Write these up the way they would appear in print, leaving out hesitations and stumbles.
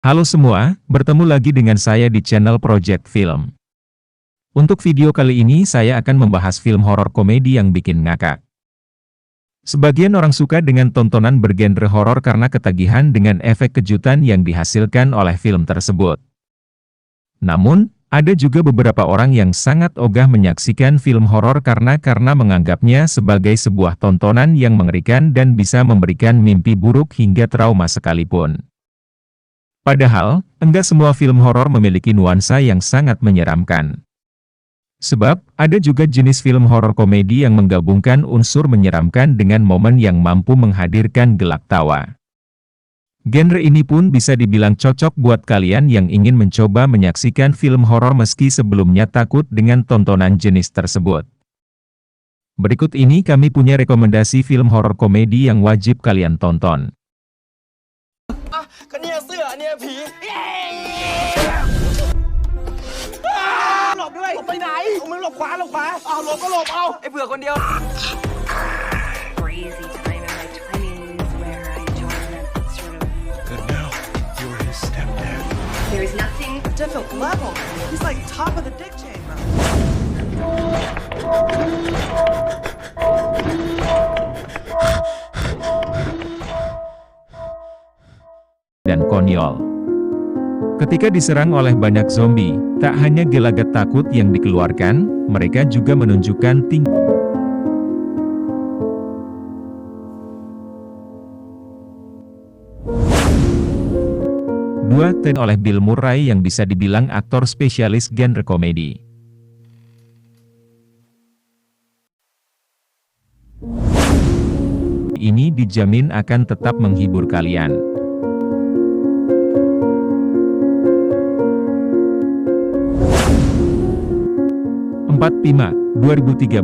Halo semua, bertemu lagi dengan saya di channel Project Film. Untuk video kali ini saya akan membahas film horor komedi yang bikin ngakak. Sebagian orang suka dengan tontonan bergenre horor karena ketagihan dengan efek kejutan yang dihasilkan oleh film tersebut. Namun, ada juga beberapa orang yang sangat ogah menyaksikan film horor karena menganggapnya sebagai sebuah tontonan yang mengerikan dan bisa memberikan mimpi buruk hingga trauma sekalipun. Padahal, enggak semua film horor memiliki nuansa yang sangat menyeramkan. Sebab, ada juga jenis film horor komedi yang menggabungkan unsur menyeramkan dengan momen yang mampu menghadirkan gelak tawa. Genre ini pun bisa dibilang cocok buat kalian yang ingin mencoba menyaksikan film horor meski sebelumnya takut dengan tontonan jenis tersebut. Berikut ini kami punya rekomendasi film horor komedi yang wajib kalian tonton. ก็เนี่ยเสื้อเนี่ยผีหลบด้วยหลบไปไหนมึงหลบขวาเอาหลบก็หลบเอาไอ้เผื่อคนเดียว Crazy time in my 20s where I joined that sort of... Good now, you're his stepdad. There's nothing... Different level. He's like top of the dick chamber. Dan konyol. Ketika diserang oleh banyak zombie, tak hanya gelagat takut yang dikeluarkan, mereka juga menunjukkan oleh Bill Murray yang bisa dibilang aktor spesialis genre komedi. Ini dijamin akan tetap menghibur kalian. Pima, 2013.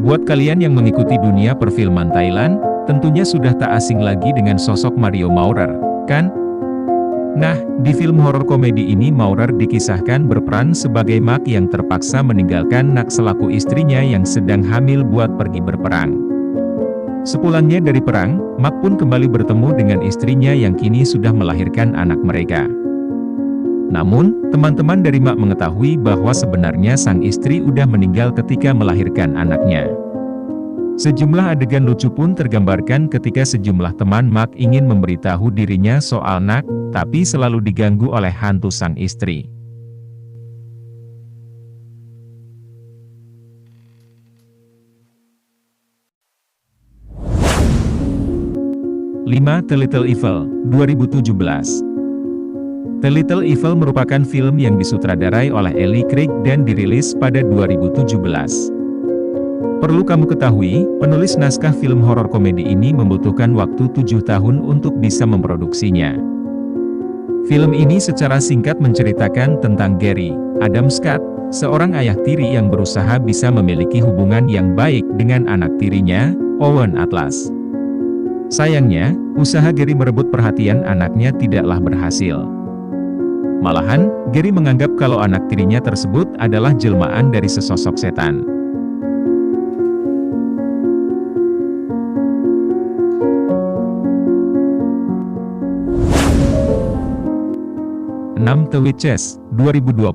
Buat kalian yang mengikuti dunia perfilman Thailand, tentunya sudah tak asing lagi dengan sosok Mario Maurer, kan? Nah, di film horor komedi ini Maurer dikisahkan berperan sebagai Mak yang terpaksa meninggalkan Nak selaku istrinya yang sedang hamil buat pergi berperang. Sepulangnya dari perang, Mak pun kembali bertemu dengan istrinya yang kini sudah melahirkan anak mereka. Namun, teman-teman dari Mak mengetahui bahwa sebenarnya sang istri udah meninggal ketika melahirkan anaknya. Sejumlah adegan lucu pun tergambarkan ketika sejumlah teman Mak ingin memberitahu dirinya soal Nak, tapi selalu diganggu oleh hantu sang istri. The Little Evil, 2017. The Little Evil merupakan film yang disutradarai oleh Eli Craig dan dirilis pada 2017. Perlu kamu ketahui, penulis naskah film horor komedi ini membutuhkan waktu 7 tahun untuk bisa memproduksinya. Film ini secara singkat menceritakan tentang Gary, Adam Scott, seorang ayah tiri yang berusaha bisa memiliki hubungan yang baik dengan anak tirinya, Owen Atlas. Sayangnya, usaha Gary merebut perhatian anaknya tidaklah berhasil. Malahan, Gary menganggap kalau anak tirinya tersebut adalah jelmaan dari sesosok setan. The Witches, 2020.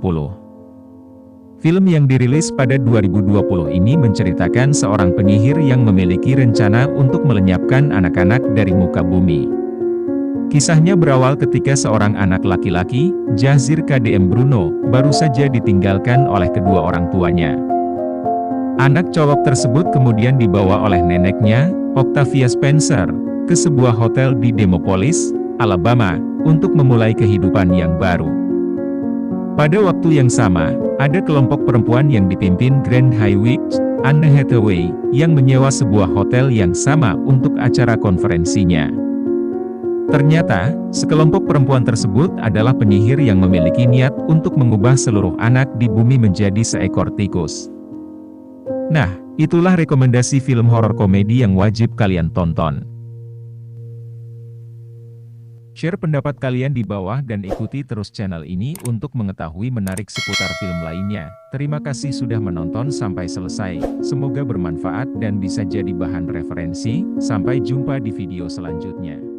Film yang dirilis pada 2020 ini menceritakan seorang penyihir yang memiliki rencana untuk melenyapkan anak-anak dari muka bumi. Kisahnya berawal ketika seorang anak laki-laki, Jahzir KDM Bruno, baru saja ditinggalkan oleh kedua orang tuanya. Anak cowok tersebut kemudian dibawa oleh neneknya, Octavia Spencer, ke sebuah hotel di Demopolis, Alabama, untuk memulai kehidupan yang baru. Pada waktu yang sama, ada kelompok perempuan yang dipimpin Grand Highwich, Anne Hathaway, yang menyewa sebuah hotel yang sama untuk acara konferensinya. Ternyata, sekelompok perempuan tersebut adalah penyihir yang memiliki niat untuk mengubah seluruh anak di bumi menjadi seekor tikus. Nah, itulah rekomendasi film horor komedi yang wajib kalian tonton. Share pendapat kalian di bawah dan ikuti terus channel ini untuk mengetahui menarik seputar film lainnya. Terima kasih sudah menonton sampai selesai. Semoga bermanfaat dan bisa jadi bahan referensi. Sampai jumpa di video selanjutnya.